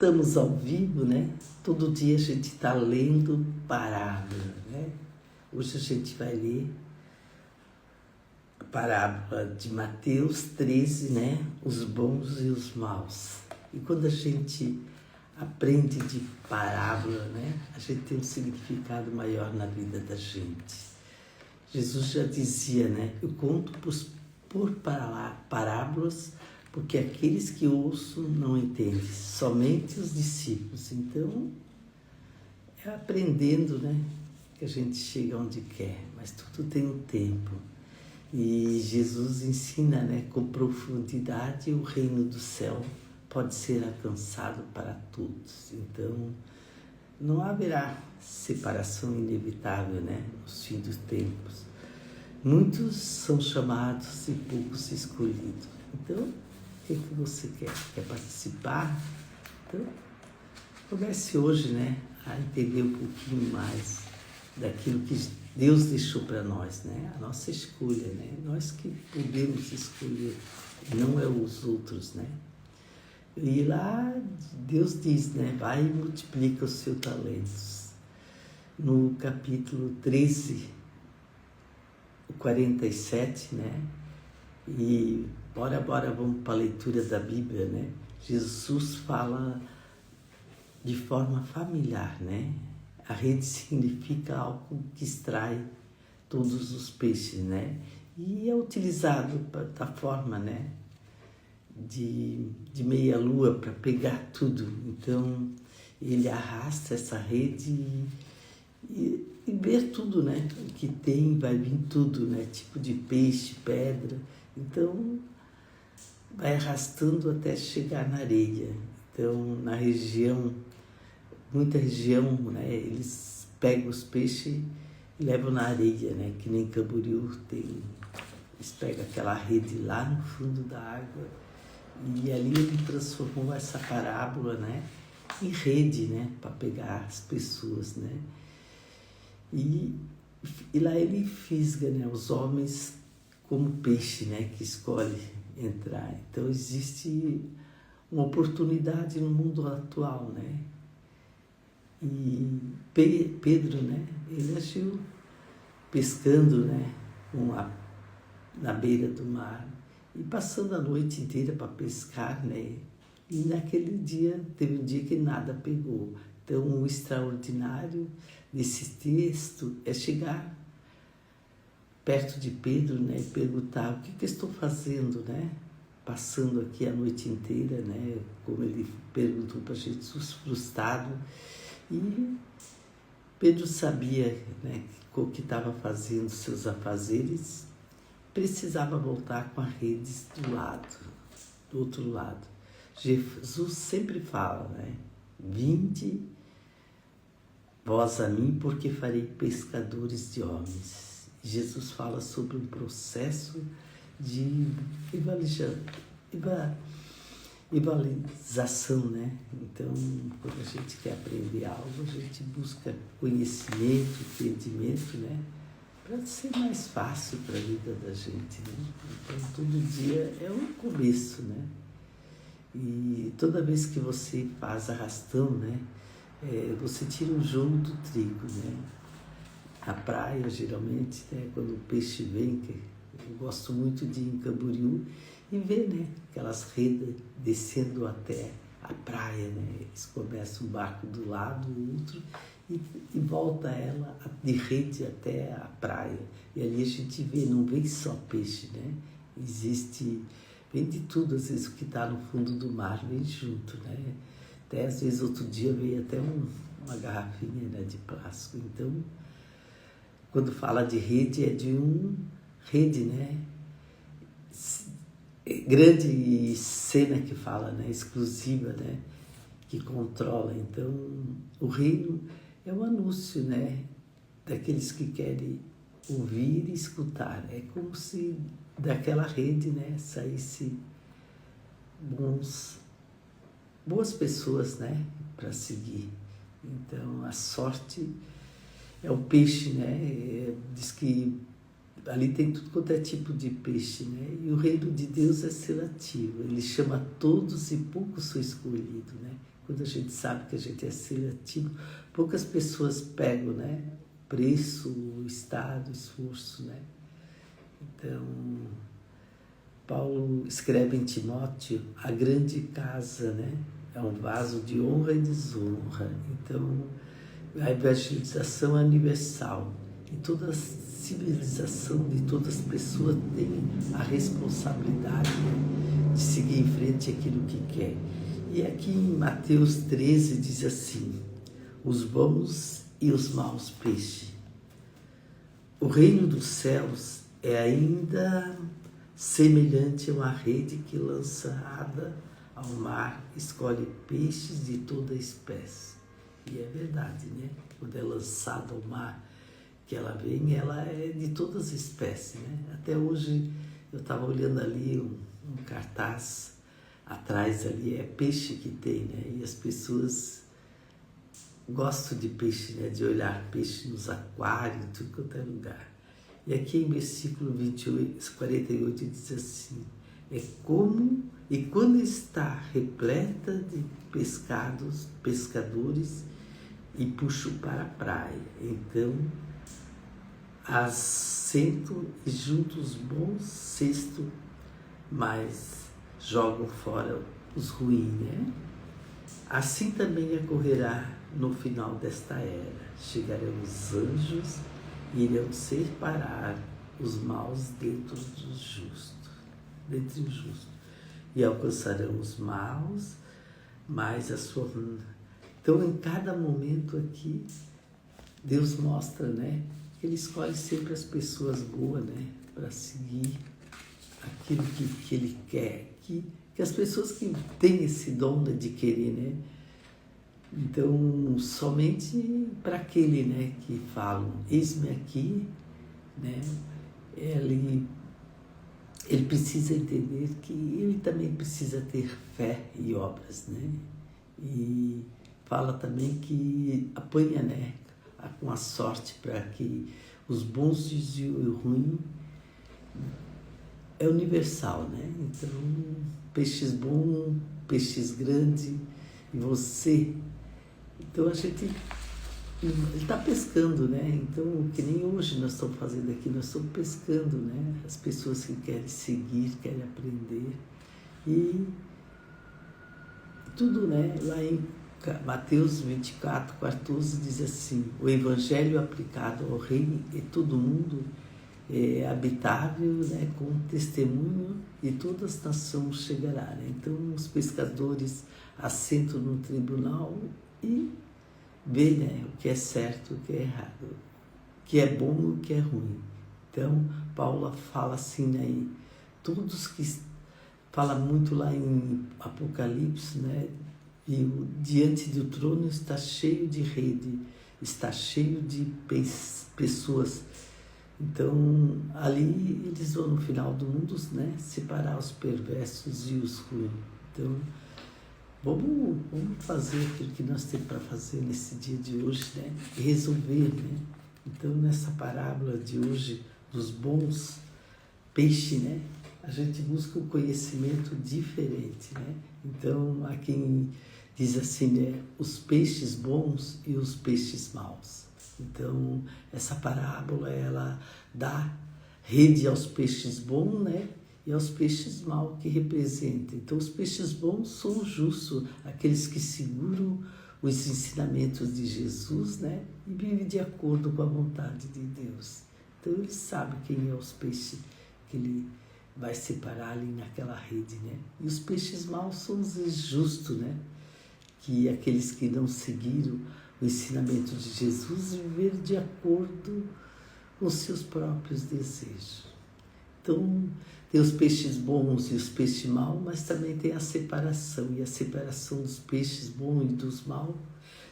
Estamos ao vivo, né? Todo dia a gente está lendo parábola, né? Hoje a gente vai ler a parábola de Mateus 13, né? Os bons e os maus. E quando a gente aprende de parábola, né? A gente tem um significado maior na vida da gente. Jesus já dizia, né? Eu conto por parábolas porque aqueles que ouçam não entendem, somente os discípulos. Então, é aprendendo, né, que a gente chega onde quer, mas tudo tem um tempo. E Jesus ensina, né, com profundidade, o reino do céu pode ser alcançado para todos. Então, não haverá separação inevitável, né, nos fins dos tempos. Muitos são chamados e poucos escolhidos. Então, o que você quer? Quer participar? Então, comece hoje, né, a entender um pouquinho mais daquilo que Deus deixou para nós, né? A nossa escolha, né? Nós que podemos escolher, não é os outros, né? E lá Deus diz, né? Vai e multiplica os seus talentos. No capítulo 13, 47, né? E bora, vamos para a leitura da Bíblia, né? Jesus fala de forma familiar, né? A rede significa algo que extrai todos os peixes, né? E é utilizado da forma, né? De meia-lua para pegar tudo. Então, ele arrasta essa rede e ver tudo, né? O que tem, vai vir tudo, né? Tipo de peixe, pedra. Então, vai arrastando até chegar na areia. Então, na região, muita região, né? Eles pegam os peixes e levam na areia, né? Que nem Camboriú tem. Eles pegam aquela rede lá no fundo da água e ali ele transformou essa parábola, né? Em rede, né? Para pegar as pessoas, né? E lá ele fisga, né? Os homens como peixe, né, que escolhe entrar. Então, existe uma oportunidade no mundo atual, né? E Pedro, né, ele agiu pescando, né, na beira do mar e passando a noite inteira para pescar, né? E naquele dia, teve um dia que nada pegou. Então, o extraordinário desse texto é chegar perto de Pedro, né, e perguntar o que eu estou fazendo, né, passando aqui a noite inteira, né, como ele perguntou para Jesus, frustrado. E Pedro sabia, né, que o que estava fazendo, seus afazeres, precisava voltar com as redes do outro lado. Jesus sempre fala, né, vinde vós a mim, porque farei pescadores de homens. Jesus fala sobre um processo de evangelização, né? Então, quando a gente quer aprender algo, a gente busca conhecimento, entendimento, né? Para ser mais fácil para a vida da gente, né? Então, todo dia é um começo, né? E toda vez que você faz arrastão, né? Você tira o jogo do trigo, né? A praia, geralmente, né, quando o peixe vem, que eu gosto muito de ir em Camboriú e ver, né, aquelas redes descendo até a praia, né? Eles começam um barco do lado, o outro, e volta ela de rede até a praia. E ali a gente vê, não vem só peixe, né? Vem de tudo, às vezes o que está no fundo do mar vem junto, né? Até às vezes outro dia veio até uma garrafinha, né, de plástico. Então, quando fala de rede, é de rede, né? Grande cena que fala, né? Exclusiva, né? Que controla. Então, o reino é um anúncio, né? Daqueles que querem ouvir e escutar. É como se daquela rede, né? Saísse boas pessoas, né? Para seguir. Então, a sorte é o peixe, né? Diz que ali tem tudo quanto é tipo de peixe, né? E o reino de Deus é seletivo. Ele chama todos e poucos são escolhidos, né? Quando a gente sabe que a gente é seletivo, poucas pessoas pegam, né? Preço, estado, esforço, né? Então, Paulo escreve em Timóteo, a grande casa, né? É um vaso de honra e desonra. Então, a evangelização é universal. E toda a civilização de todas as pessoas tem a responsabilidade, né, de seguir em frente aquilo que quer. E aqui em Mateus 13 diz assim, os bons e os maus peixes. O reino dos céus é ainda semelhante a uma rede que, lançada ao mar, escolhe peixes de toda espécie. E é verdade, né? Quando é lançada ao mar, que ela vem, ela é de todas as espécies, né? Até hoje, eu estava olhando ali um cartaz, atrás ali é peixe que tem, né? E as pessoas gostam de peixe, né? De olhar peixe nos aquários, em tudo quanto é lugar. E aqui em versículo 48 diz assim, e quando está repleta de pescadores, e puxo para a praia. Então, assentam e juntam os bons cestos, mas jogam fora os ruins, né? Assim também ocorrerá no final desta era. Chegarão os anjos e irão separar os maus dentre os justos. E alcançarão os maus, mas a sua... Então, em cada momento aqui, Deus mostra, né? Ele escolhe sempre as pessoas boas, né? Para seguir aquilo que Ele quer. Que as pessoas que têm esse dom, né, de querer, né? Então, somente para aquele, né, que falam, eis-me aqui, né? Ele precisa entender que ele também precisa ter fé e obras, né? E fala também que apanha, né, com a sorte para que os bons e o ruim é universal, né? Então, peixes bons, peixes grandes, e você. Então, a gente, ele está pescando, né? Então, que nem hoje nós estamos fazendo aqui, nós estamos pescando, né? As pessoas que querem seguir, querem aprender. E tudo, né? Lá em Mateus 24, 14 diz assim, o evangelho aplicado ao reino e todo mundo é habitável, né, com testemunho e todas as nações chegará, né? Então os pescadores assentam no tribunal e vê, né, o que é certo, o que é errado, o que é bom e o que é ruim. Então Paulo fala assim, né, todos que fala muito lá em Apocalipse, né? E diante do trono está cheio de rede, está cheio de pessoas. Então, ali eles vão no final do mundo, né, separar os perversos e os ruins. Então, vamos fazer aquilo que nós temos para fazer nesse dia de hoje, né, e resolver, né. Então, nessa parábola de hoje dos bons peixes, né, a gente busca um conhecimento diferente, né. Então, aqui diz assim, né, os peixes bons e os peixes maus. Então, essa parábola, ela dá rede aos peixes bons, né, e aos peixes maus que representam. Então, os peixes bons são justos, aqueles que seguram os ensinamentos de Jesus, né, e vivem de acordo com a vontade de Deus. Então, ele sabe quem é os peixes que ele vai separar ali naquela rede, né. E os peixes maus são os injustos, né, que aqueles que não seguiram o ensinamento de Jesus viver de acordo com os seus próprios desejos. Então, tem os peixes bons e os peixes maus, mas também tem a separação. E a separação dos peixes bons e dos maus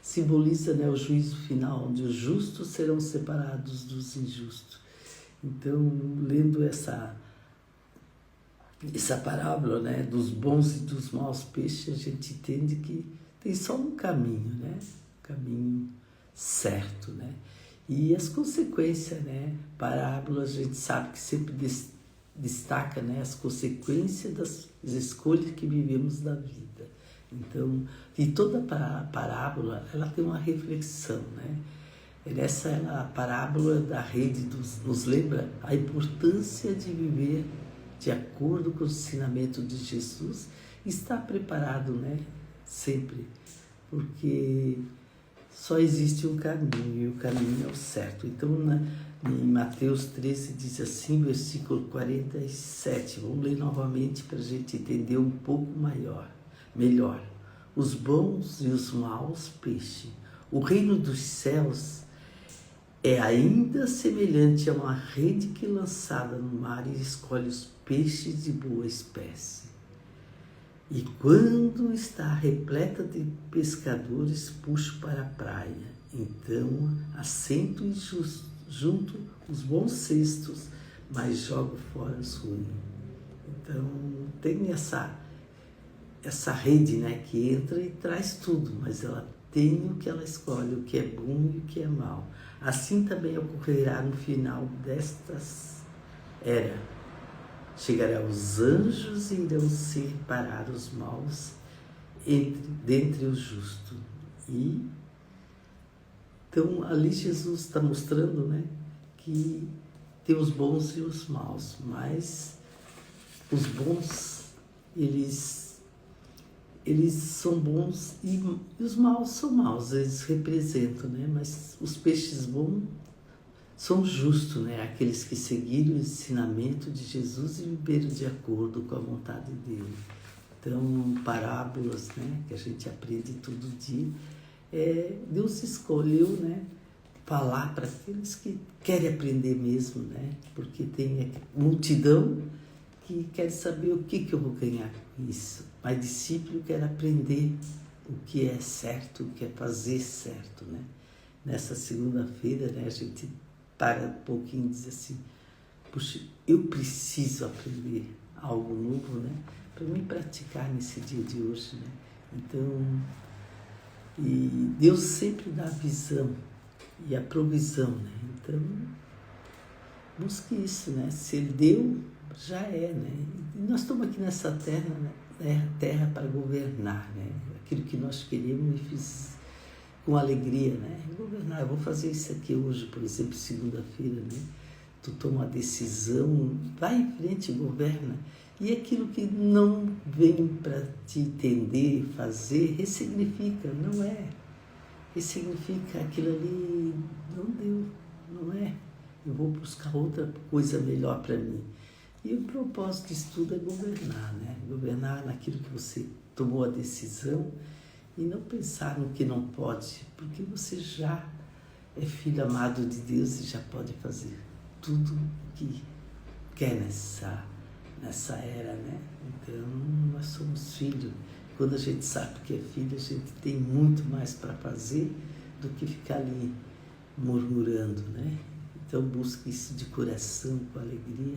simboliza, né, o juízo final, onde os justos serão separados dos injustos. Então, lendo essa parábola, né, dos bons e dos maus peixes, a gente entende que tem só um caminho, né? Caminho certo, né? E as consequências, né? Parábolas, a gente sabe que sempre destaca, né, as consequências das escolhas que vivemos na vida. Então, e toda parábola, ela tem uma reflexão, né? Essa é a parábola da rede nos lembra a importância de viver de acordo com o ensinamento de Jesus e estar preparado, né? Sempre, porque só existe um caminho e o caminho é o certo. Então, em Mateus 13 diz assim, versículo 47, vamos ler novamente para a gente entender um pouco melhor. Os bons e os maus peixes. O reino dos céus é ainda semelhante a uma rede que lançada no mar e escolhe os peixes de boa espécie. E quando está repleta de pescadores, puxo para a praia. Então assento junto os bons cestos, mas jogo fora os ruins. Então tem essa rede, né, que entra e traz tudo, mas ela tem o que ela escolhe, o que é bom e o que é mal. Assim também ocorrerá no final destas eras. Chegarão os anjos e irão separar os maus dentre os justos. E então ali Jesus está mostrando, né, que tem os bons e os maus, mas os bons eles são bons e os maus são maus, eles representam, né? Mas os peixes bons são justos, né? Aqueles que seguiram o ensinamento de Jesus e viveram de acordo com a vontade dele. Então, parábolas, né? Que a gente aprende todo dia. Deus escolheu, né? Falar para aqueles que querem aprender mesmo, né? Porque tem multidão que quer saber o que eu vou ganhar com isso. Mas discípulo quer aprender o que é certo, o que é fazer certo, né? Nessa segunda-feira, né, a gente para um pouquinho e diz assim, puxa, eu preciso aprender algo novo, né? Para me praticar nesse dia de hoje, né? Então, e Deus sempre dá a visão e a provisão, né? Então, busque isso, né? Se Ele deu, já é, né? E nós estamos aqui nessa terra, né? Terra para governar, né? Aquilo que nós queremos e fiz com alegria, né? Governar, eu vou fazer isso aqui hoje, por exemplo, segunda-feira, né? Tu toma uma decisão, vai em frente, governa. E aquilo que não vem para te entender, fazer, ressignifica, não é. Ressignifica, aquilo ali não deu, não é. Eu vou buscar outra coisa melhor para mim. E o propósito disso tudo é governar, né? Governar naquilo que você tomou a decisão e não pensar no que não pode, porque você já é filho amado de Deus e já pode fazer tudo o que quer nessa era, né? Então, nós somos filhos. Quando a gente sabe que é filho, a gente tem muito mais para fazer do que ficar ali murmurando, né? Então, busque isso de coração, com alegria.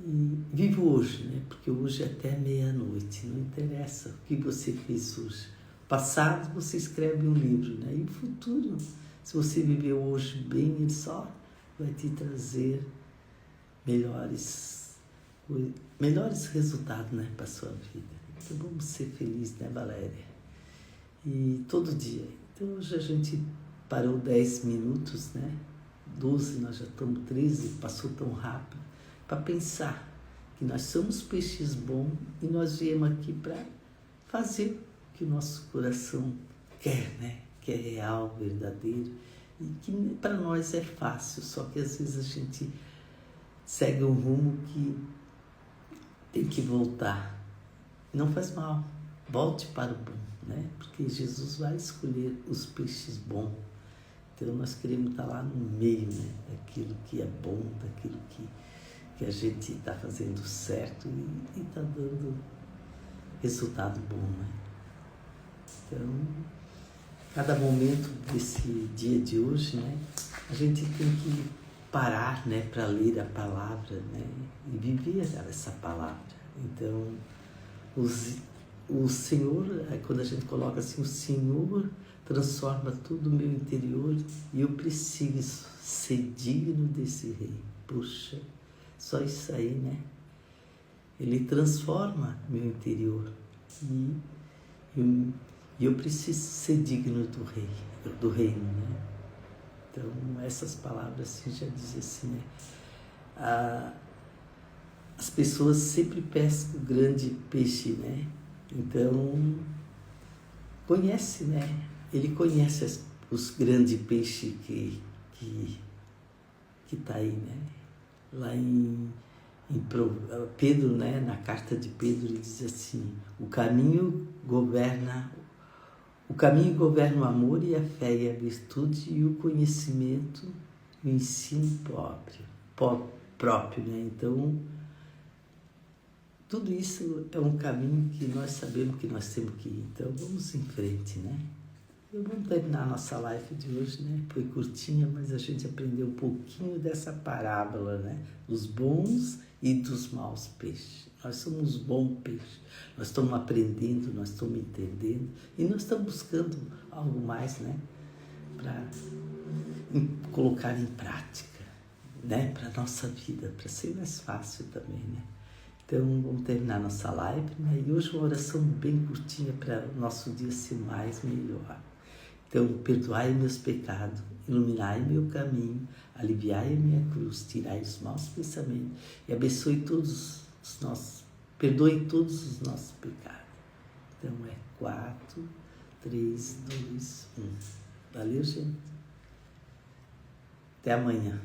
E viva hoje, né? Porque hoje é até meia-noite, não interessa o que você fez hoje. Passado, você escreve um livro, né? E o futuro, se você viveu hoje bem, ele só vai te trazer melhores resultados, né, para a sua vida. Então vamos ser felizes, né, Valéria? E todo dia. Então hoje a gente parou 10 minutos, né? 12, nós já estamos 13, passou tão rápido, para pensar que nós somos peixes bons e nós viemos aqui para fazer o que o nosso coração quer, né? Que é real, verdadeiro, e que para nós é fácil, só que às vezes a gente segue um rumo que tem que voltar. Não faz mal, volte para o bom, né? Porque Jesus vai escolher os peixes bons. Então nós queremos estar lá no meio, né? Daquilo que é bom, daquilo que a gente está fazendo certo e está dando resultado bom, né? Então, cada momento desse dia de hoje, né? A gente tem que parar, né, para ler a palavra, né, e viver essa palavra. Então, o Senhor, quando a gente coloca assim, o Senhor transforma tudo o meu interior e eu preciso ser digno desse rei. Puxa, só isso aí, né? Ele transforma meu interior e E eu preciso ser digno do reino, né? Então, essas palavras assim, já dizem assim, né? As pessoas sempre pescam o grande peixe, né? Então, conhece, né? Ele conhece os grandes peixes que tá aí, né? Lá em Pedro, né? Na carta de Pedro, ele diz assim: o caminho governa o amor e a fé e a virtude e o conhecimento e o ensino próprio, né? Então, tudo isso é um caminho que nós sabemos que nós temos que ir. Então, vamos em frente, né? E vamos terminar a nossa live de hoje, né? Foi curtinha, mas a gente aprendeu um pouquinho dessa parábola, né? Dos bons e dos maus peixes. Nós somos bons peixes. Nós estamos aprendendo, nós estamos entendendo e nós estamos buscando algo mais, né? Para colocar em prática, né? Para a nossa vida, para ser mais fácil também, né? Então, vamos terminar nossa live, né? E hoje uma oração bem curtinha para o nosso dia ser mais melhor. Então, perdoai meus pecados, iluminai meu caminho, aliviai a minha cruz, tirai os maus pensamentos e abençoe perdoe todos os nossos pecados. Então, 4, 3, 2, 1. Valeu, gente? Até amanhã.